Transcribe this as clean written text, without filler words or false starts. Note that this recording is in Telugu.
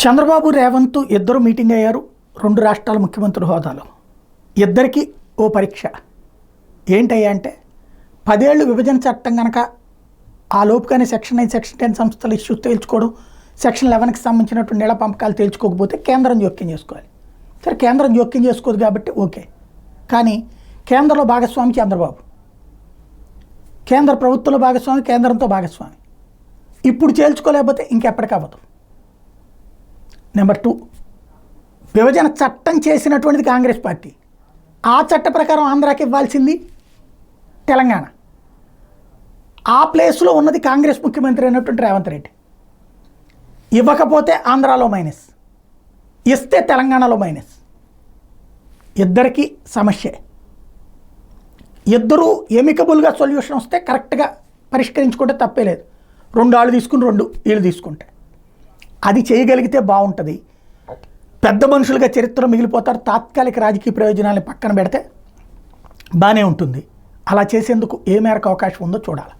చంద్రబాబు రేవంత్ ఇద్దరు మీటింగ్ అయ్యారు. రెండు రాష్ట్రాల ముఖ్యమంత్రుల హోదాలో ఇద్దరికి ఓ పరీక్ష ఏంటయ్యా అంటే 10 ఏళ్ళు విభజన చట్టం కనుక ఆ లోపుగానే సెక్షన్ 9 సెక్షన్ 10 సంస్థల ఇష్యూస్ తేల్చుకోవడం, సెక్షన్ 11కి సంబంధించినటువంటి నీళ్ల పంపకాలు తేల్చుకోకపోతే కేంద్రం జోక్యం చేసుకోవాలి. సరే, కేంద్రం జోక్యం చేసుకోదు కాబట్టి ఓకే. కానీ కేంద్రంలో భాగస్వామి చంద్రబాబు, కేంద్ర ప్రభుత్వంలో భాగస్వామి, కేంద్రంతో భాగస్వామి. ఇప్పుడు తేల్చుకోలేకపోతే ఇంకెప్పటికవ్వదు. నెంబర్ 2, విభజన చట్టం చేసినటువంటిది కాంగ్రెస్ పార్టీ. ఆ చట్ట ప్రకారం ఆంధ్రాకి ఇవ్వాల్సింది తెలంగాణ. ఆ ప్లేస్లో ఉన్నది కాంగ్రెస్ ముఖ్యమంత్రి అయినటువంటి రేవంత్ రెడ్డి. ఇవ్వకపోతే ఆంధ్రాలో మైనస్, ఇస్తే తెలంగాణలో మైనస్. ఇద్దరికీ సమస్యే. ఇద్దరూ ఎమికబుల్గా సొల్యూషన్ వస్తే కరెక్ట్గా పరిష్కరించుకుంటే తప్పే లేదు. 2 వాళ్ళు తీసుకుని 2 వీళ్ళు తీసుకుంటే అది చేయగలిగితే బాగుంటుంది. పెద్ద మనుషులుగా చరిత్ర మిగిలిపోతారు. తాత్కాలిక రాజకీయ ప్రయోజనాలను పక్కన పెడితే బాగానే ఉంటుంది. అలా చేసేందుకు ఏ మేరకు అవకాశం ఉందో చూడాలి.